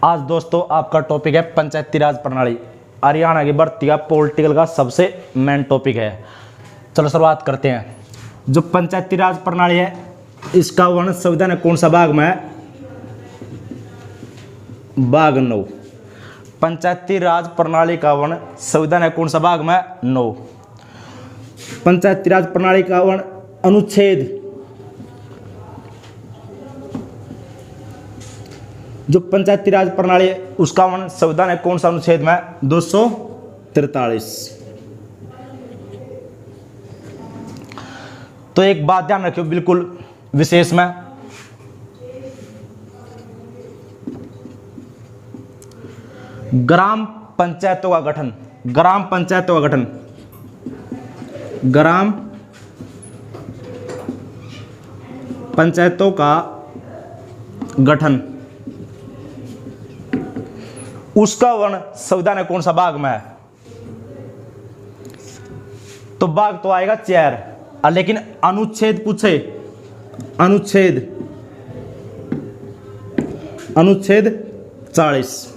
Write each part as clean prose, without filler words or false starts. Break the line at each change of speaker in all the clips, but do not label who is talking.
आज दोस्तों आपका टॉपिक है पंचायती राज प्रणाली। हरियाणा की भर्ती का पॉलिटिकल का सबसे मेन टॉपिक है। चलो शुरुआत करते हैं। जो पंचायती राज प्रणाली है इसका वर्णन संविधान में कौन सा भाग में है? भाग 9। पंचायती राज प्रणाली का वर्णन संविधान में कौन सा भाग में? 9। पंचायती राज प्रणाली का वर्णन अनुच्छेद, जो पंचायती राज प्रणाली है उसका वर्णन संविधान है कौन सा अनुच्छेद में? 243। तो एक बात ध्यान रखियो बिल्कुल विशेष में, ग्राम पंचायतों का गठन, ग्राम पंचायतों का गठन, ग्राम पंचायतों का गठन, उसका वर्णन संविधान में कौन सा भाग में है? तो भाग तो आएगा 4, लेकिन अनुच्छेद पूछे, अनुच्छेद 40।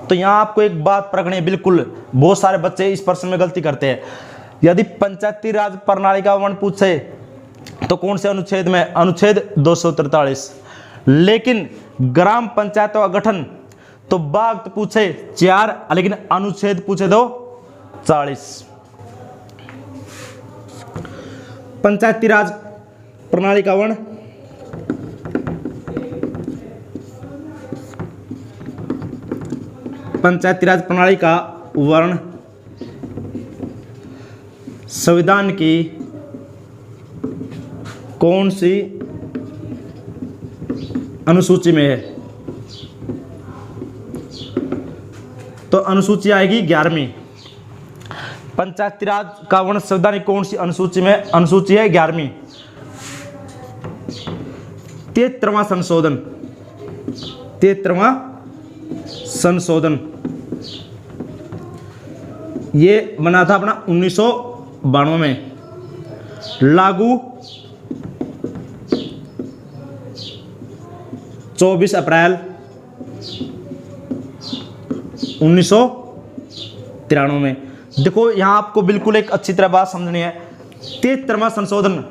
तो यहां आपको एक बात परखनी है बिल्कुल, बहुत सारे बच्चे इस प्रश्न में गलती करते हैं। यदि पंचायती राज प्रणाली का वर्णन पूछे तो कौन से अनुच्छेद में? अनुच्छेद 243। लेकिन ग्राम पंचायतों का गठन तो भाग तो पूछे 4, लेकिन अनुच्छेद पूछे तो 40। पंचायती राज प्रणाली का वर्णन पंचायती राज प्रणाली का वर्णन संविधान की कौन सी अनुसूची में है? तो अनुसूची आएगी 11वीं। पंचायती राज का वर्णन संविधान की कौन सी अनुसूची में? अनुसूची है 11वीं। 73वां संशोधन, 73वां संशोधन ये बना था अपना 1992 में, लागू 24 अप्रैल 1993 में। देखो यहां आपको बिल्कुल एक अच्छी तरह बात समझनी है। 73वां संशोधन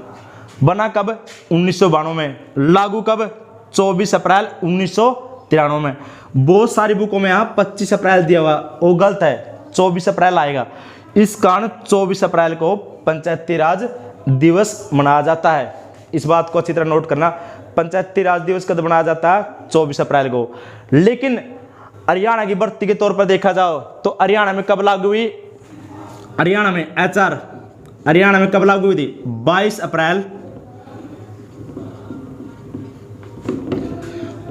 बना कब? 1992 में। लागू कब? 24 अप्रैल 1993 में। बहुत सारी बुकों में यहां 25 अप्रैल दिया हुआ, वो गलत है, 24 अप्रैल आएगा। इस कारण 24 अप्रैल को पंचायती राज दिवस मनाया जाता है। इस बात को अच्छी तरह नोट करना। पंचायती राज दिवस कब मनाया जाता है? 24 अप्रैल को। लेकिन हरियाणा की भर्ती के तौर पर देखा जाओ तो हरियाणा में कब लागू हुई? हरियाणा में HR हरियाणा में कब लागू हुई थी? 22 अप्रैल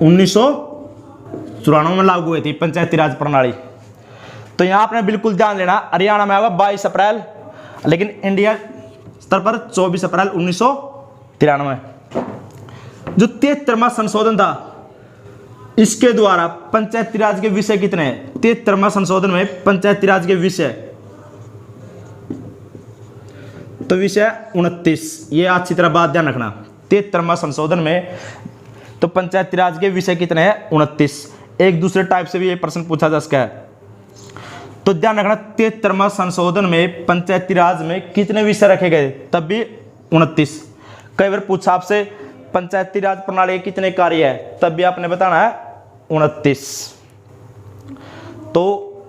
1994 में लागू हुई थी पंचायती राज प्रणाली। तो यहां आपने बिल्कुल ध्यान देना, हरियाणा में आएगा 22 अप्रैल, लेकिन इंडिया स्तर पर 24 अप्रैल 1993। जो 73वां संशोधन था इसके द्वारा पंचायती राज के विषय कितने हैं? 73वां संशोधन में पंचायती राज के विषय तो विषय 29। ये अच्छी तरह बात ध्यान रखना। 73वां संशोधन में तो पंचायती राज के विषय कितने हैं? 29। एक दूसरे टाइप से भी ये प्रश्न पूछा जा सकता है, तो ध्यान रखना 73वां संशोधन में पंचायती राज में कितने विषय रखे गए? तब भी 29। कई बार पूछा आपसे पंचायती राज प्रणाली के कितने कार्य है? तब भी आपने बताना है 29। तो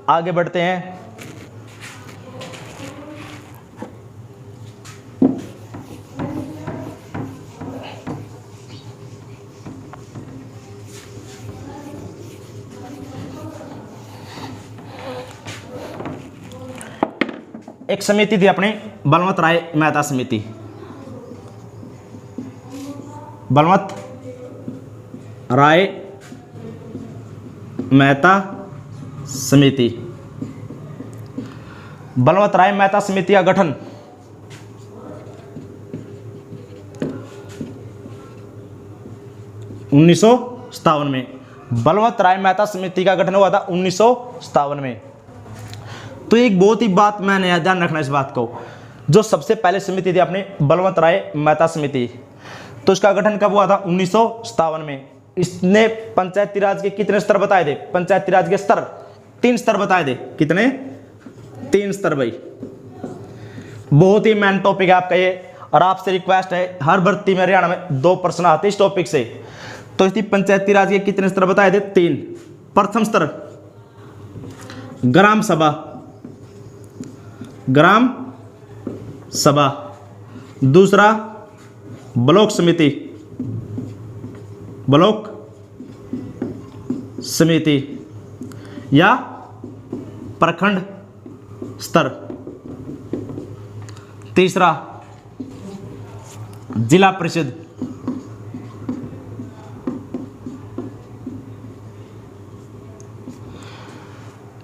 आगे बढ़ते हैं। एक समिति थी अपनी बलवंत राय मेहता समिति, बलवंत राय मेहता समिति। बलवंत राय मेहता समिति का गठन 1957 में। बलवंत राय मेहता समिति का गठन हुआ था 1957 में। तो एक बहुत ही बात मैंने ध्यान रखना इस बात को, जो सबसे पहले समिति थी अपनी बलवंत राय मेहता समिति, तो इसका गठन कब हुआ था? 1957 में। इसने पंचायती राज के कितने स्तर बताए थे? पंचायती राज के स्तर 3 स्तर बताए थे। कितने? 3 स्तर भाई। बहुत ही मेन टॉपिक है आपका ये, और आपसे रिक्वेस्ट है हर भर्ती में हरियाणा में 2 प्रश्न आते इस टॉपिक से। तो इसकी पंचायती राज के कितने स्तर बताए थे? 3। प्रथम स्तर ग्राम सभा, ग्राम सभा। दूसरा ब्लॉक समिति, ब्लॉक समिति या प्रखंड स्तर। तीसरा जिला परिषद।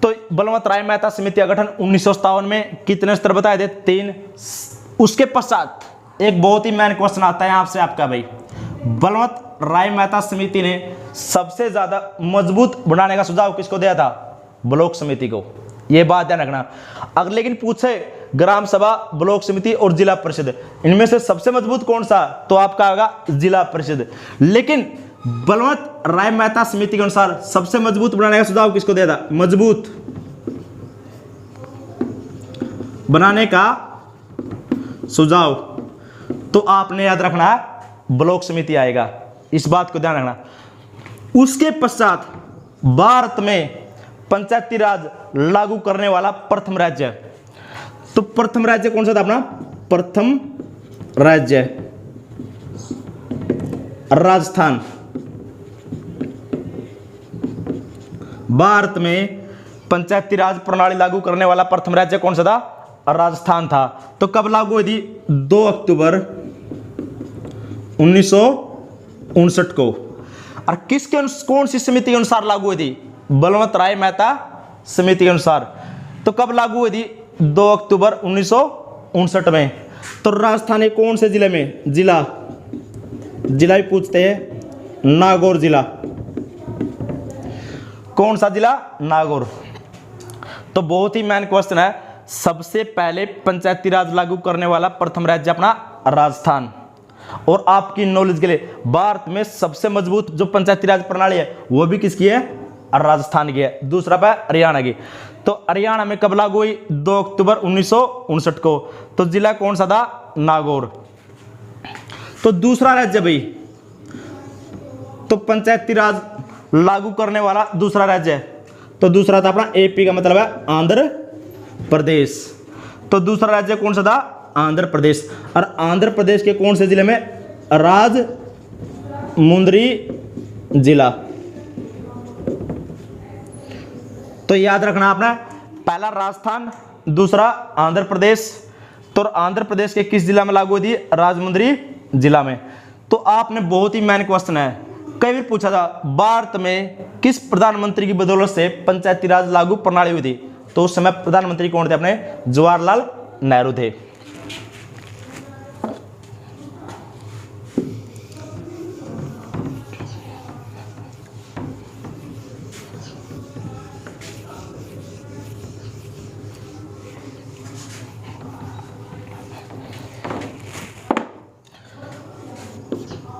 तो बलवंत राय मेहता समिति का गठन 1957 में कितने स्तर बताए थे? 3। उसके पश्चात एक बहुत ही मेन क्वेश्चन आता है आपसे आपका भाई, बलवंत राय मेहता समिति ने सबसे ज्यादा मजबूत बनाने का सुझाव किसको दिया था? ब्लॉक समिति को। यह बात ध्यान रखना। अगर लेकिन पूछे ग्राम सभा, ब्लॉक समिति और जिला परिषद, इनमें से सबसे मजबूत कौन सा? तो आपका होगा जिला परिषद। लेकिन बलवंत राय मेहता समिति के अनुसार सबसे मजबूत बनाने का सुझाव किसको दिया था? मजबूत बनाने का सुझाव तो आपने याद रखना है ब्लॉक समिति आएगा, इस बात को ध्यान रखना। उसके पश्चात भारत में पंचायती राज लागू करने वाला प्रथम राज्य, तो प्रथम राज्य कौन सा था अपना? प्रथम राज्य राजस्थान। भारत में पंचायती राज प्रणाली लागू करने वाला प्रथम राज्य कौन सा था? राजस्थान था। तो कब लागू हुई थी? 2 अक्टूबर 1959 को। और किसके कौन सी समिति के अनुसार लागू हुई थी? बलवंत राय मेहता समिति के अनुसार। तो कब लागू हुई थी? 2 अक्टूबर 1959 में। तो राजस्थान के कौन से जिले में? जिला भी पूछते हैं, नागौर जिला। कौन सा जिला? नागौर। तो बहुत ही मेन क्वेश्चन है, सबसे पहले पंचायती राज लागू करने वाला प्रथम राज्य अपना राजस्थान। और आपकी नॉलेज के लिए भारत में सबसे मजबूत जो पंचायती राज प्रणाली है वो भी किसकी है? राजस्थान की है। दूसरा पे हरियाणा की। तो हरियाणा में कब लागू हुई? 2 अक्टूबर 1959 को। तो जिला कौन सा था? नागौर। तो दूसरा राज्य भाई, तो पंचायती राज लागू करने वाला दूसरा राज्य, तो दूसरा था अपना एपी का मतलब है आंध्र प्रदेश। तो दूसरा राज्य कौन सा था? आंध्र प्रदेश। और आंध्र प्रदेश के कौन से जिले में? राजमुंद्री जिला। तो याद रखना आपने, पहला राजस्थान, दूसरा आंध्र प्रदेश। तो आंध्र प्रदेश के किस जिला में लागू हुई थी? राजमुंद्री जिला में। तो आपने बहुत ही मेन क्वेश्चन है, कई बार पूछा था, भारत में किस प्रधानमंत्री की बदौलत से पंचायती राज लागू प्रणाली हुई थी? तो उस समय प्रधानमंत्री कौन थे अपने? जवाहरलाल नेहरू थे।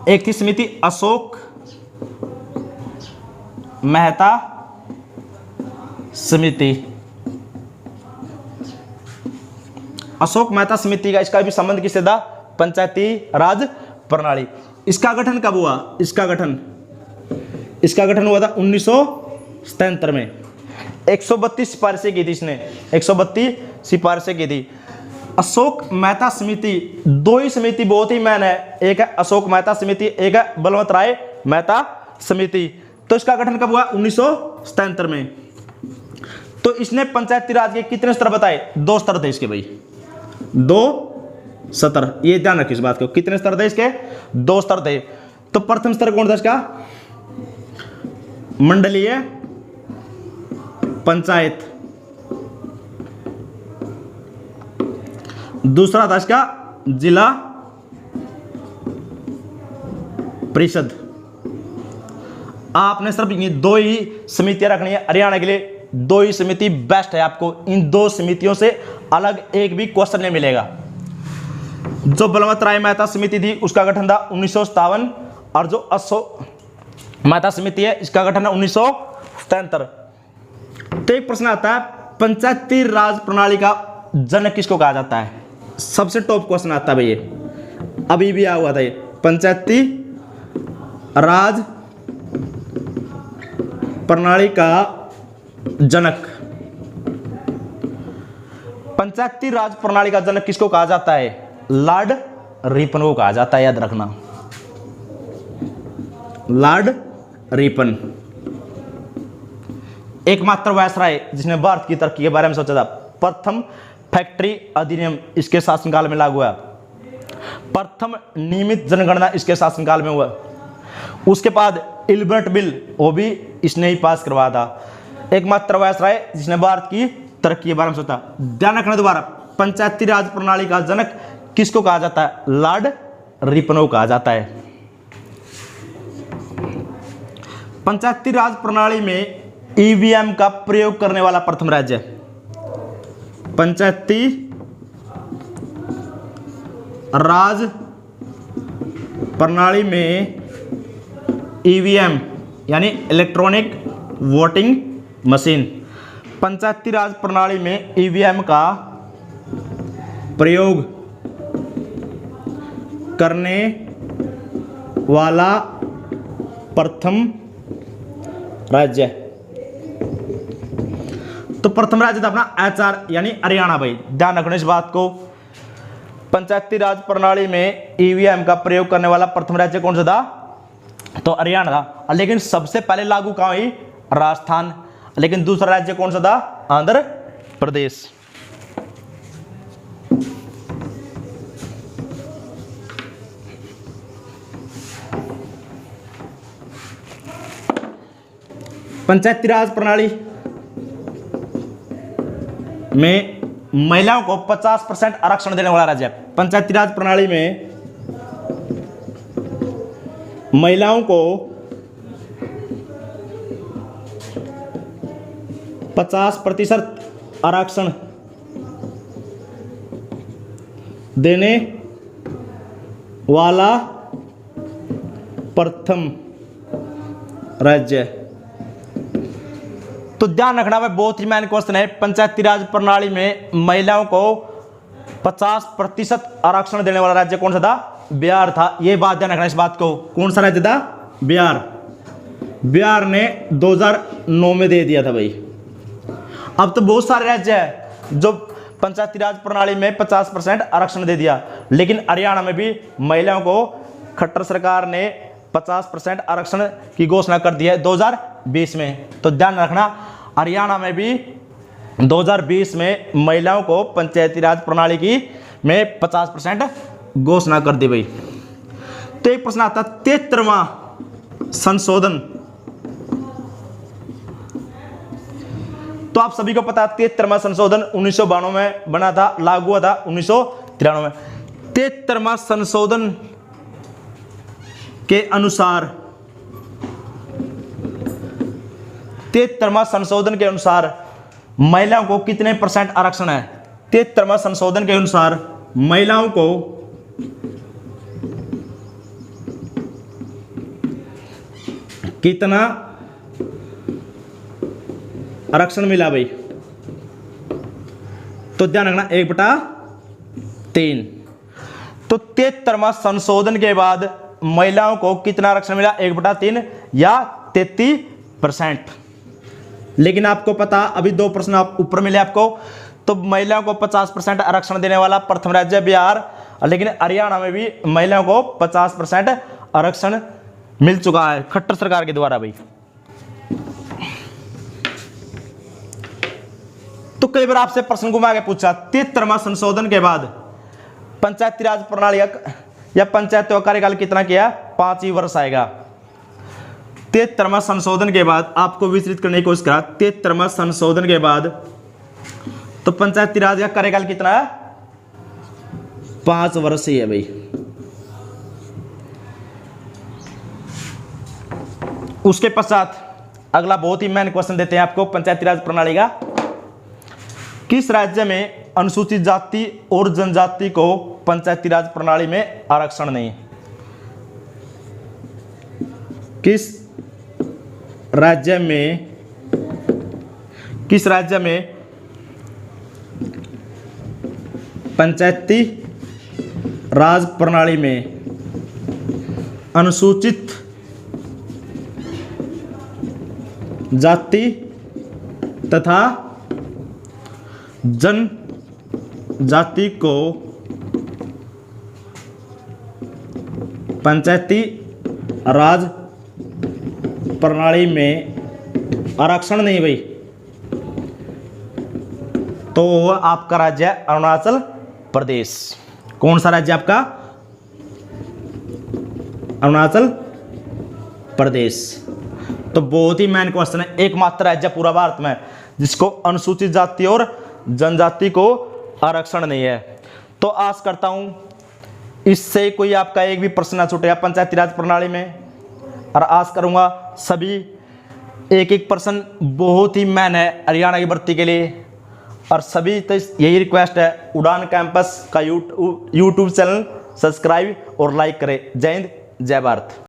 एक थी समिति अशोक मेहता समिति। अशोक मेहता समिति का इसका भी संबंध किससे था? पंचायती राज प्रणाली। इसका गठन कब हुआ? इसका गठन हुआ था 1977 में। 132 सिफारिशें की थी इसने, 132 सिफारिशें की थी। अशोक मेहता समिति, 2 ही समिति बहुत ही मैन है, एक है अशोक मेहता समिति, एक है बलवंत राय मेहता समिति। तो इसका गठन कब हुआ? 1977 में। तो इसने पंचायती राज के कितने स्तर बताए? 2 स्तर थे इसके भाई, 2 स्तर। ये ध्यान रखिए इस बात को, कितने स्तर थे इसके? 2 स्तर थे। तो प्रथम स्तर कौन था इसका? मंडलीय पंचायत। दूसरा था इसका जिला परिषद। आपने सिर्फ 2 ही समितियां रखनी है हरियाणा के लिए, 2 ही समिति बेस्ट है। आपको इन 2 समितियों से अलग एक भी क्वेश्चन नहीं मिलेगा। जो बलवंत राय मेहता समिति थी उसका गठन था 1957, और जो महता समिति है, इसका गठन है 1973। तो एक प्रश्न आता है, पंचायती राज प्रणाली का जनक किसको कहा जाता है? सबसे टॉप क्वेश्चन आता है भाई, ये अभी भी आया हुआ था, ये पंचायती राज प्रणाली का जनक। पंचायती राज प्रणाली का जनक किसको कहा जाता है? लॉर्ड रिपन को कहा जाता है, याद रखना, लॉर्ड रिपन। एकमात्र वायसराय जिसने भारत की तरक्की के बारे में सोचा था। प्रथम फैक्ट्री अधिनियम इसके शासनकाल में लागू हुआ। प्रथम नियमित जनगणना इसके शासनकाल में हुआ। उसके बाद इल्बर्ट बिल, वो भी इसने ही पास करवाया था। एकमात्र वायसराय जिसने भारत की तरक्की के बारे में सोचा। ध्यान रखना दोबारा, पंचायती राज प्रणाली का जनक किसको कहा जाता है? लॉर्ड रिपन को कहा जाता है। पंचायती राज प्रणाली में ईवीएम का प्रयोग करने वाला प्रथम राज्य। पंचायती राज प्रणाली में ईवीएम यानी इलेक्ट्रॉनिक वोटिंग मशीन, पंचायती राज प्रणाली में ईवीएम का प्रयोग करने वाला प्रथम राज्य। तो प्रथम राज्य था अपना एचआर यानी हरियाणा भाई, ध्यान रखना इस बात को। पंचायती राज प्रणाली में ईवीएम का प्रयोग करने वाला प्रथम राज्य कौन सा था? तो हरियाणा था। लेकिन सबसे पहले लागू कहां हुई? राजस्थान। लेकिन दूसरा राज्य कौन सा था? आंध्र प्रदेश। पंचायती राज प्रणाली में महिलाओं को 50% आरक्षण देने वाला राज्य। पंचायती राज प्रणाली में महिलाओं को 50% आरक्षण देने वाला प्रथम राज्य। तो ध्यान रखना भाई, बहुत ही मेन क्वेश्चन है। पंचायती राज प्रणाली में महिलाओं को 50% आरक्षण देने वाला राज्य कौन सा था? बिहार था। यह बात ध्यान रखना इस बात को। कौन सा राज्य था? बिहार। बिहार ने 2009 में दे दिया था भाई। अब तो बहुत सारे राज्य है जो पंचायती राज प्रणाली में 50% आरक्षण दे दिया, लेकिन हरियाणा में भी महिलाओं को खट्टर सरकार ने 50% आरक्षण की घोषणा कर दी है 2020 में। तो ध्यान रखना, हरियाणा में भी 2020 में महिलाओं को पंचायती राज प्रणाली की में 50% घोषणा कर दी गई। तो एक प्रश्न आता, 73वां संशोधन। तो आप सभी को पता है 73वां संशोधन 1992 में बना था, लागू हुआ था 1993 में। 73वां संशोधन के अनुसार 73वां संशोधन के अनुसार महिलाओं को कितने % आरक्षण है? 73वां संशोधन के अनुसार महिलाओं को कितना आरक्षण मिला भाई? तो ध्यान रखना 1/3। तो 73वां संशोधन के बाद महिलाओं को कितना आरक्षण मिला? 1/3 या 33%। लेकिन आपको पता, अभी 2 प्रश्न आप ऊपर मिले आपको। तो महिलाओं को 50% आरक्षण देने वाला प्रथम राज्य बिहार, लेकिन हरियाणा में भी महिलाओं को 50% आरक्षण मिल चुका है खट्टर सरकार के द्वारा भाई। तो कई बार आपसे प्रश्न घुमा के पूछा, 73वां संशोधन के बाद पंचायती राज प्रणाली या पंचायतों का कार्यकाल कितना किया? 5 ही वर्ष आएगा। 73वां संशोधन के बाद आपको विचलित करने की कोशिश करा। 73वां संशोधन के बाद तो पंचायती राज का कार्यकाल कितना है? 5 वर्ष ही है भाई। उसके पश्चात अगला बहुत ही मेन क्वेश्चन देते हैं आपको पंचायती राज प्रणाली का। किस राज्य में अनुसूचित जाति और जनजाति को पंचायती राज प्रणाली में आरक्षण नहीं? किस राज्य में, किस राज्य में पंचायती राज प्रणाली में अनुसूचित जाति तथा जनजाति को पंचायती राज प्रणाली में आरक्षण नहीं भाई, तो आपका राज्य है अरुणाचल प्रदेश। कौन सा राज्य आपका? अरुणाचल प्रदेश। तो बहुत ही मेन क्वेश्चन है, एकमात्र राज्य पूरा भारत में जिसको अनुसूचित जाति और जनजाति को आरक्षण नहीं है। तो आशा करता हूं इससे कोई आपका एक भी प्रश्न ना छूटेगा पंचायती राज प्रणाली में, और आशा करूंगा सभी एक एक प्रश्न बहुत ही मेन है हरियाणा की भर्ती के लिए। और सभी तो यही रिक्वेस्ट है, उड़ान कैंपस का यूट्यूब चैनल सब्सक्राइब और लाइक करें। जय हिंद, जय भारत।